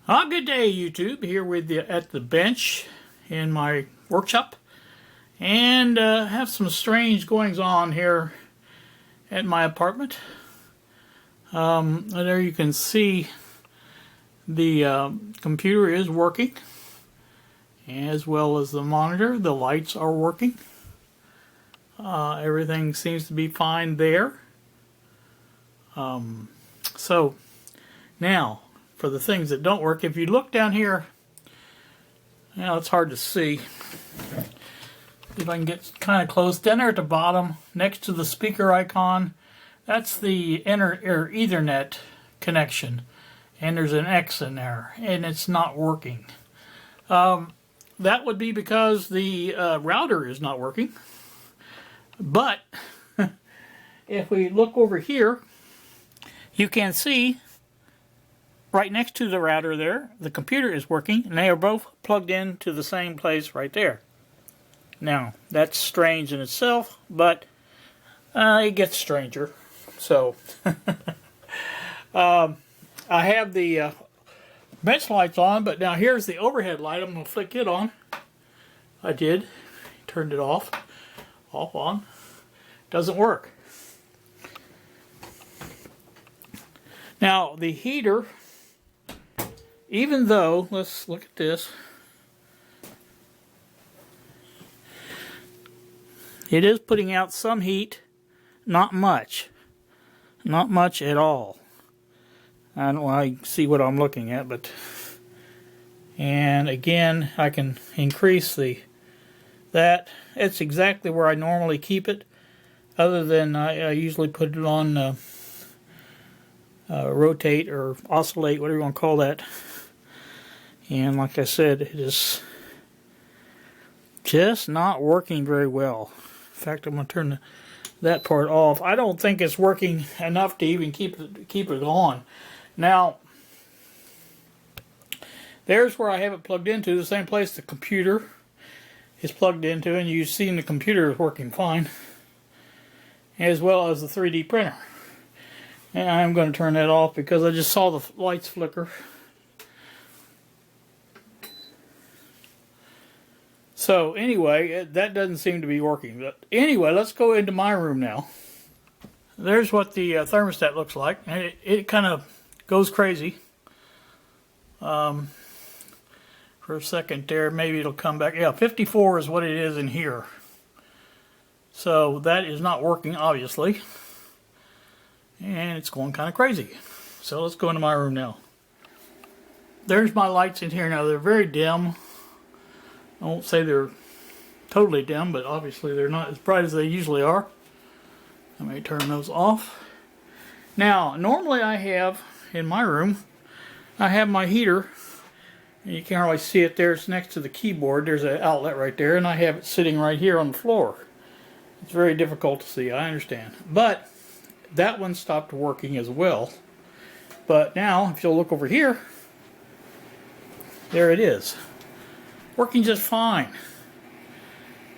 Good day, YouTube. Here with you at the bench in my workshop, and have some strange goings on here at my apartment. There you can see the computer is working, as well as the monitor. The lights are working. Everything seems to be fine there. So now, for the things that don't work, if you look down here, now it's hard to see. If I can get kind of close, down there at the bottom, next to the speaker icon, that's the Ethernet connection, and there's an X in there, and it's not working. That would be because the router is not working. But if we look over here, you can see right next to the router there, the computer is working, and they are both plugged into the same place right there. Now, that's strange in itself, but it gets stranger. So, I have the bench lights on, but now here's the overhead light. I'm going to flick it on. I did. Turned it off. Off, on. Doesn't work. Now, the heater, even though, let's look at this, it is putting out some heat, not much. Not much at all. I don't know how you can see what I'm looking at, but, and again, I can increase that. It's exactly where I normally keep it, other than I usually put it on rotate or oscillate, whatever you want to call that. And like I said, it is just not working very well. In fact, I'm going to turn that part off. I don't think it's working enough to even keep it on. Now, there's where I have it plugged into, the same place the computer is plugged into, and you've seen the computer is working fine, as well as the 3D printer. And I'm going to turn that off because I just saw the lights flicker. So anyway, that doesn't seem to be working. But anyway, let's go into my room now. There's what the thermostat looks like. It kind of goes crazy. For a second there, maybe it'll come back. Yeah, 54 is what it is in here. So that is not working, obviously. And it's going kind of crazy. So let's go into my room now. There's my lights in here now. They're very dim. I won't say they're totally dim, but obviously they're not as bright as they usually are. I may turn those off. Now, normally I have, in my room, I have my heater. You can't really see it there. It's next to the keyboard. There's an outlet right there, and I have it sitting right here on the floor. It's very difficult to see, I understand. But that one stopped working as well. But now, if you'll look over here, there it is. Working just fine.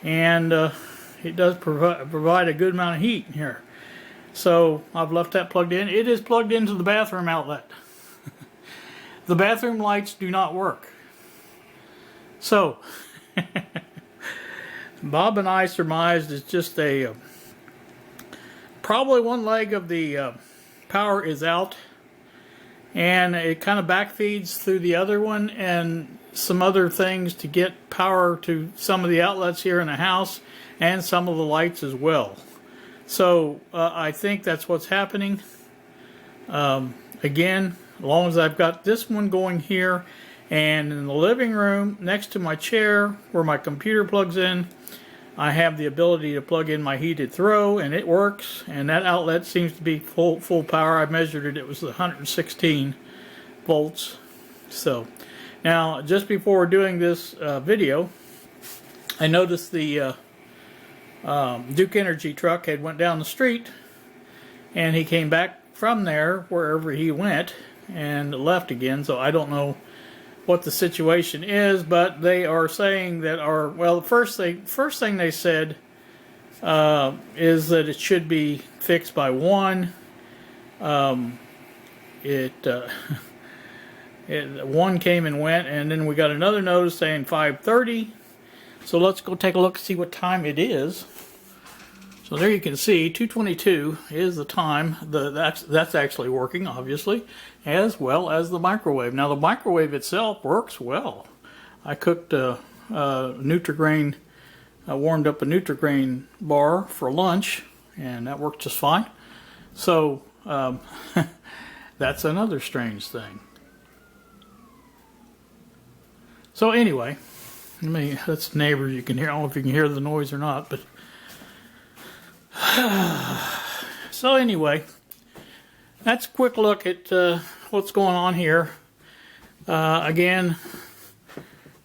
And it does provide a good amount of heat in here. So I've left that plugged in. It is plugged into the bathroom outlet. The bathroom lights do not work. So, Bob and I surmised it's just a probably one leg of the power is out, and it kind of backfeeds through the other one and some other things to get power to some of the outlets here in the house and some of the lights as well. So I think that's what's happening. Again, as long as I've got this one going here, and in the living room next to my chair where my computer plugs in, I have the ability to plug in my heated throw, and it works, and that outlet seems to be full power. I measured it, it was 116 volts. So now, just before doing this video, I noticed the Duke Energy truck had went down the street, and he came back from there wherever he went and left again. So I don't know what the situation is, but they are saying that well, the first thing they said is that it should be fixed by 1. One came and went, and then we got another notice saying 5:30. So let's go take a look and see what time it is. So there you can see 2:22 is the time. That's actually working, obviously, as well as the microwave. Now the microwave itself works well. I cooked Nutri-Grain, warmed up a Nutri-Grain bar for lunch, and that worked just fine. So that's another strange thing. So anyway, that's neighbors you can hear. I don't know if you can hear the noise or not, but so anyway, that's a quick look at what's going on here. Again,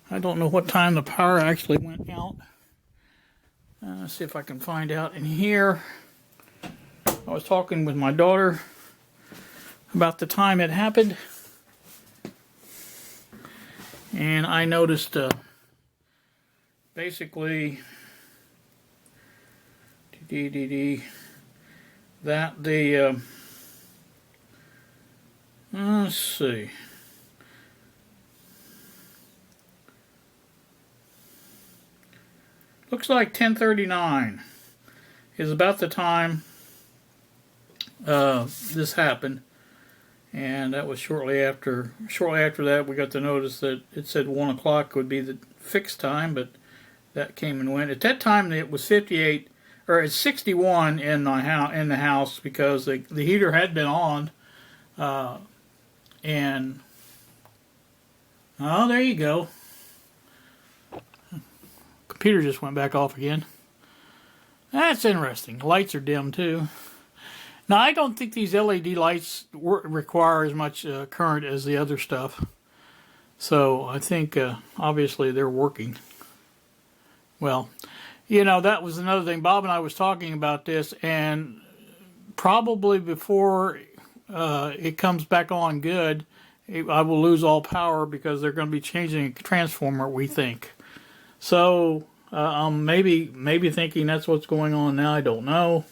I don't know what time the power actually went out. Let's see if I can find out in here. I was talking with my daughter about the time it happened, and I noticed basically that the let's see, looks like 10:39 is about the time this happened, and that was shortly after that we got the notice that it said 1 o'clock would be the fixed time, but that came and went. At that time it was 58, or it's 61 in the house because the heater had been on, and oh, there you go. Computer just went back off again. That's interesting. The lights are dim too. Now I don't think these LED lights require as much current as the other stuff, so I think obviously they're working well. You know, that was another thing. Bob and I was talking about this, and probably before it comes back on good, I will lose all power because they're going to be changing a transformer, we think. So maybe thinking that's what's going on now. I don't know.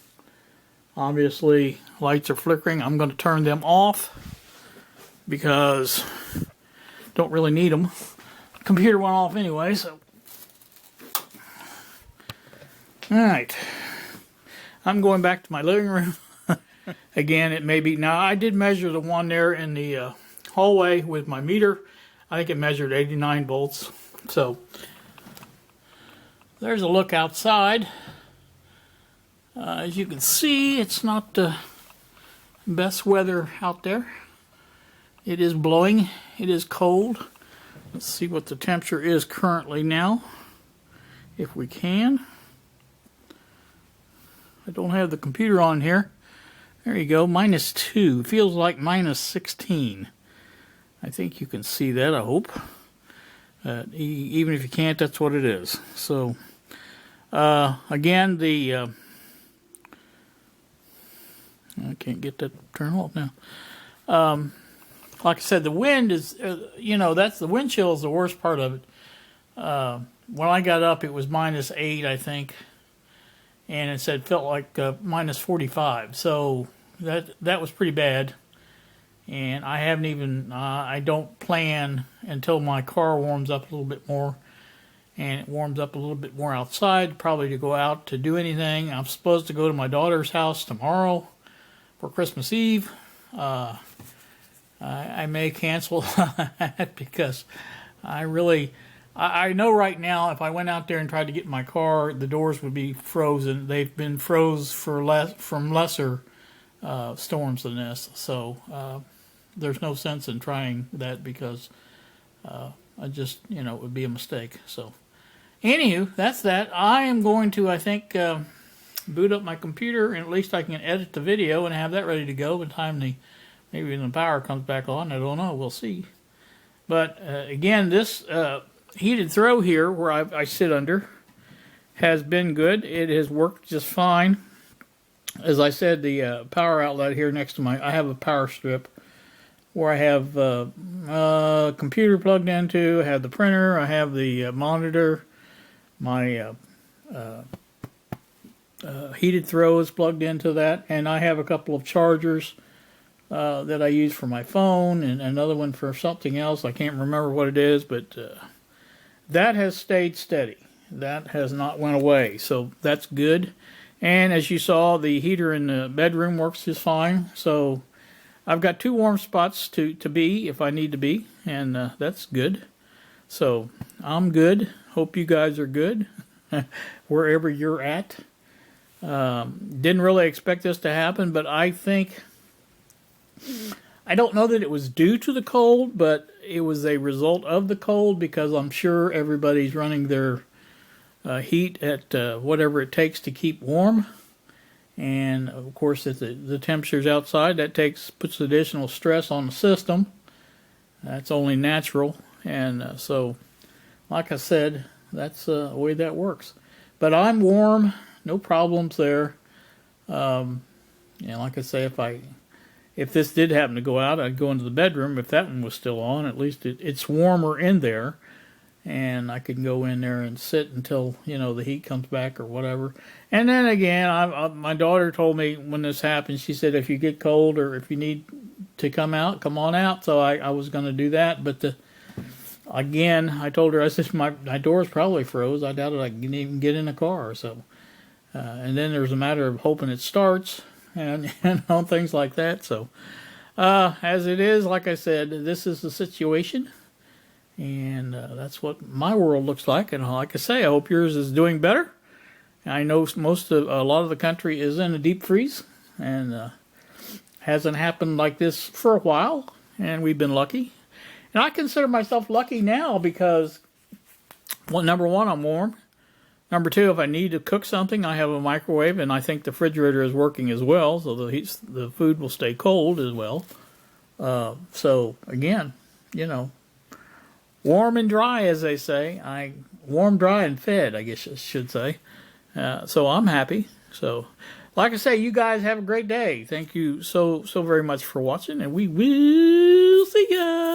Obviously, lights are flickering. I'm going to turn them off because don't really need them. Computer went off anyway, so. Alright, I'm going back to my living room. Again, it may be, now I did measure the one there in the hallway with my meter. I think it measured 89 volts. So, there's a look outside. As you can see, it's not the best weather out there. It is blowing, it is cold. Let's see what the temperature is currently now, if we can. I don't have the computer on here. There you go, -2. Feels like -16. I think you can see that, I hope. Even if you can't, that's what it is. So, again, I can't get that turned off now. Like I said, the wind is, that's the wind chill is the worst part of it. When I got up, it was -8, I think. And it said felt like -45, so that was pretty bad. And I haven't even I don't plan until my car warms up a little bit more, and it warms up a little bit more outside, probably to go out to do anything. I'm supposed to go to my daughter's house tomorrow for Christmas Eve. I may cancel because I know right now if I went out there and tried to get in my car, the doors would be frozen. They've been froze from lesser storms than this. So there's no sense in trying that because I just, it would be a mistake. So anywho, that's that. I am going to, I think, boot up my computer, and at least I can edit the video and have that ready to go by the time maybe when the power comes back on. I don't know. We'll see. But again, this heated throw here where I sit under has been good. It has worked just fine. As I said, the power outlet here next to I have a power strip where I have a computer plugged into, I have the printer, I have the monitor, my heated throw is plugged into that, and I have a couple of chargers that I use for my phone, and another one for something else. I can't remember what it is, but that has stayed steady. That has not went away, so that's good. And as you saw, the heater in the bedroom works just fine. So I've got 2 warm spots to be if I need to be, and that's good. So I'm good. Hope you guys are good wherever you're at. Didn't really expect this to happen, but I don't know that it was due to the cold, but it was a result of the cold, because I'm sure everybody's running their heat at whatever it takes to keep warm. And of course, if the temperature's outside, that puts additional stress on the system. That's only natural. And so, like I said, that's the way that works. But I'm warm, no problems there. And like I say, if this did happen to go out, I'd go into the bedroom. If that one was still on, at least it's warmer in there, and I can go in there and sit until the heat comes back or whatever. And then again, my daughter told me when this happened, she said if you get cold or if you need to come out, come on out. So I was going to do that, but again, I told her, I said my door's probably froze. I doubted I can even get in the car. So and then there's a matter of hoping it starts. And things like that. So, as it is, like I said, this is the situation, and that's what my world looks like. And like I say, I hope yours is doing better. I know a lot of the country is in a deep freeze, and hasn't happened like this for a while, and we've been lucky. And I consider myself lucky now because, well, number one, I'm warm. Number two, if I need to cook something, I have a microwave, and I think the refrigerator is working as well, so the food will stay cold as well. So, again, warm and dry, as they say. Warm, dry, and fed, I guess I should say. So I'm happy. So, like I say, you guys have a great day. Thank you so very much for watching, and we will see ya.